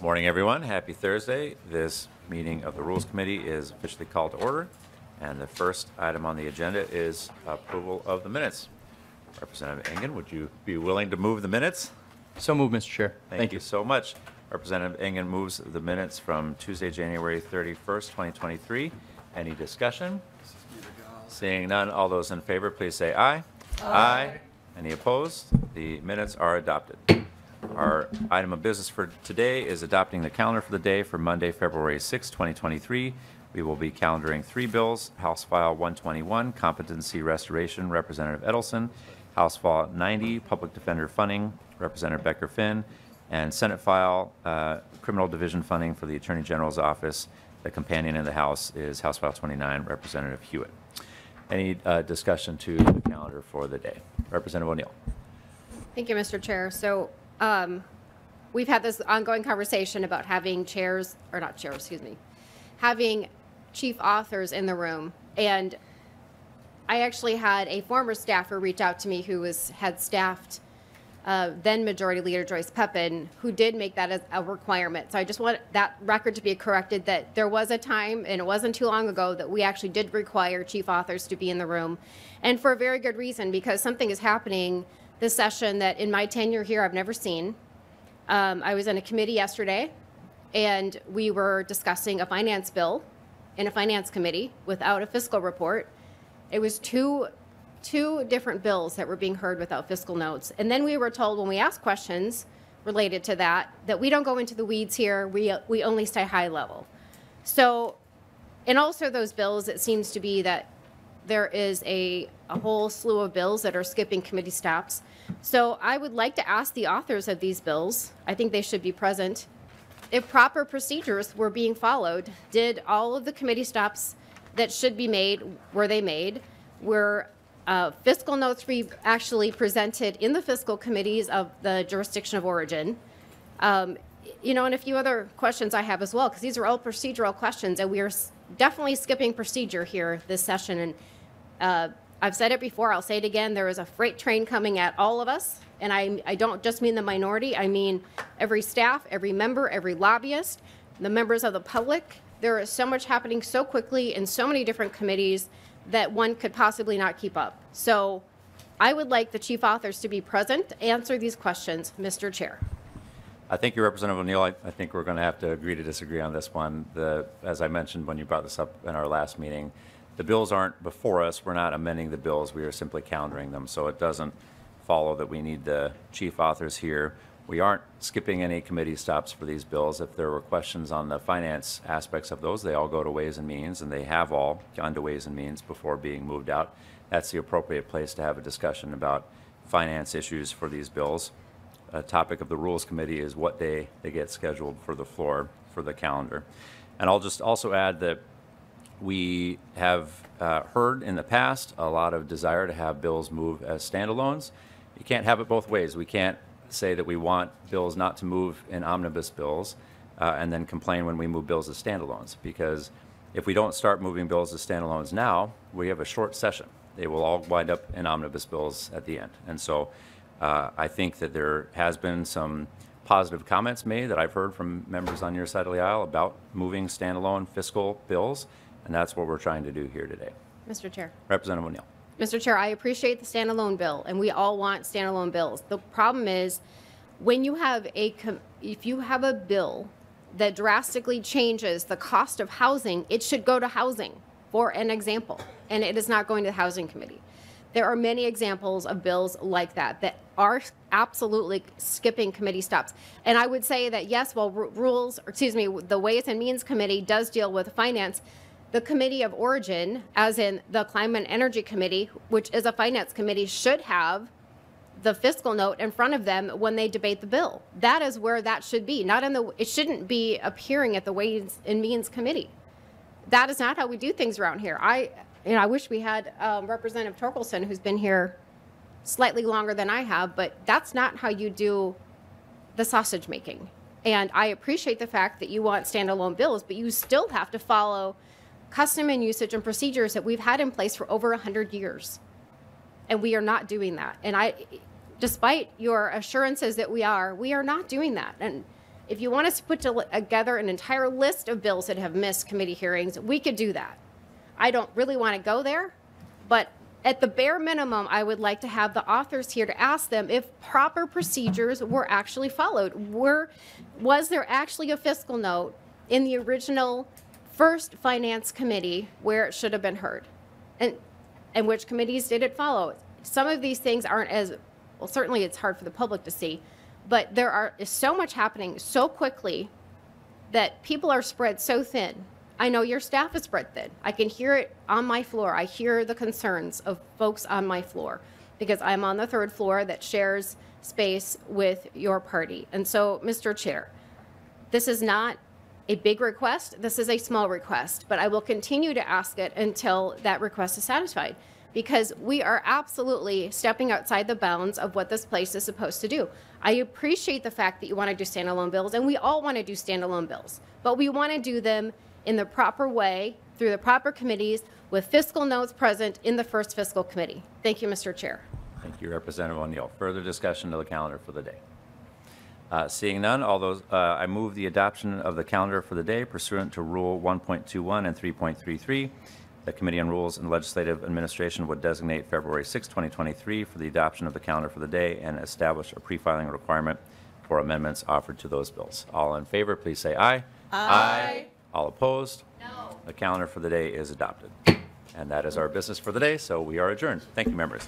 Morning, everyone. Happy Thursday. This meeting of the Rules Committee is officially called to order, and the first item on the agenda is approval of the minutes. Representative Engen, would you be willing to move the minutes? So moved, Mr. Chair. Thank you so much. Representative Engen moves the minutes from Tuesday, January 31st, 2023. Any discussion? Seeing none, all those in favor, please say aye. Aye. Any opposed? The minutes are adopted. Our item of business for today is adopting the calendar for the day for Monday, February 6, 2023. We will be calendaring 3 bills: House File 121, Competency Restoration, Representative Edelson; House File 90, Public Defender Funding, Representative Becker-Finn; and Senate File Criminal Division Funding for the Attorney General's Office. The companion in the House is House File 29, Representative Hewitt. Any discussion to the calendar for the day? Representative O'Neill. Thank you, Mr. Chair. So we've had this ongoing conversation about having having chief authors in the room. And I actually had a former staffer reach out to me who had staffed then Majority Leader Joyce Pepin, who did make that as a requirement. So I just want that record to be corrected, that there was a time, and it wasn't too long ago, that we actually did require chief authors to be in the room. And for a very good reason, because something is happening this session that in my tenure here I've never seen. I was in a committee yesterday, and we were discussing a finance bill in a finance committee without a fiscal report. It was two different bills that were being heard without fiscal notes. And then we were told, when we asked questions related to that we don't go into the weeds here, we only stay high level. So, and also those bills, it seems to be that there is a whole slew of bills that are skipping committee stops. So I would like to ask the authors of these bills, I think they should be present, if proper procedures were being followed. Did all of the committee stops that should be made, were they made? Were fiscal notes actually presented in the fiscal committees of the jurisdiction of origin? You know, and a few other questions I have as well, because these are all procedural questions, and we are definitely skipping procedure here this session. And I've said it before, I'll say it again, there is a freight train coming at all of us, and I don't just mean the minority, I mean every staff, every member, every lobbyist, the members of the public. There is so much happening so quickly in so many different committees that one could possibly not keep up. So I would like the chief authors to be present to answer these questions, Mr. Chair. I thank you, Representative O'Neill. I think we're going to have to agree to disagree on this one. As I mentioned when you brought this up in our last meeting, the bills aren't before us. We're not amending the bills. We are simply calendaring them. So it doesn't follow that we need the chief authors here. We aren't skipping any committee stops for these bills. If there were questions on the finance aspects of those, they all go to Ways and Means, and they have all gone to Ways and Means before being moved out. That's the appropriate place to have a discussion about finance issues for these bills. A topic of the Rules Committee is what day they get scheduled for the floor for the calendar. And I'll just also add that we have heard in the past a lot of desire to have bills move as standalones. You can't have it both ways. We can't say that we want bills not to move in omnibus bills and then complain when we move bills as standalones, because if we don't start moving bills as standalones now, we have a short session. They will all wind up in omnibus bills at the end. And so I think that there has been some positive comments made that I've heard from members on your side of the aisle about moving standalone fiscal bills, and that's what we're trying to do here today. Mr. Chair. Representative O'Neill. Mr. Chair, I appreciate the standalone bill, and we all want standalone bills. The problem is, when you have if you have a bill that drastically changes the cost of housing, it should go to housing, for an example, and it is not going to the Housing Committee. There are many examples of bills like that are absolutely skipping committee stops. And I would say that, yes, while the Ways and Means Committee does deal with finance, the Committee of Origin, as in the Climate and Energy Committee, which is a finance committee, should have the fiscal note in front of them when they debate the bill. That is where that should be. It shouldn't be appearing at the Ways and Means Committee. That is not how we do things around here. I wish we had Representative Torkelson, who's been here slightly longer than I have, but that's not how you do the sausage making. And I appreciate the fact that you want standalone bills, but you still have to follow custom and usage and procedures that we've had in place for over 100 years. And we are not doing that. And Despite your assurances that we are not doing that. And if you want us to put together an entire list of bills that have missed committee hearings, we could do that. I don't really want to go there, but at the bare minimum, I would like to have the authors here to ask them if proper procedures were actually followed. Was there actually a fiscal note in the original first finance committee where it should have been heard? And which committees did it follow? Some of these things aren't as, well, certainly it's hard for the public to see, but there is so much happening so quickly that people are spread so thin. I know your staff is spread thin. I can hear it on my floor. I hear the concerns of folks on my floor because I'm on the third floor that shares space with your party. And so, Mr. Chair, this is not a big request. This is a small request, but I will continue to ask it until that request is satisfied, because we are absolutely stepping outside the bounds of what this place is supposed to do. I appreciate the fact that you want to do standalone bills, and we all want to do standalone bills, but we want to do them in the proper way, through the proper committees, with fiscal notes present in the first fiscal committee. Thank you, Mr. Chair. Thank you, Representative O'Neill. Further discussion of the calendar for the day. Seeing none, I move the adoption of the calendar for the day pursuant to Rule 1.21 and 3.33. The Committee on Rules and Legislative Administration would designate February 6, 2023 for the adoption of the calendar for the day and establish a pre-filing requirement for amendments offered to those bills. All in favor, please say aye. Aye. All opposed? No. The calendar for the day is adopted. And that is our business for the day, so we are adjourned. Thank you, members.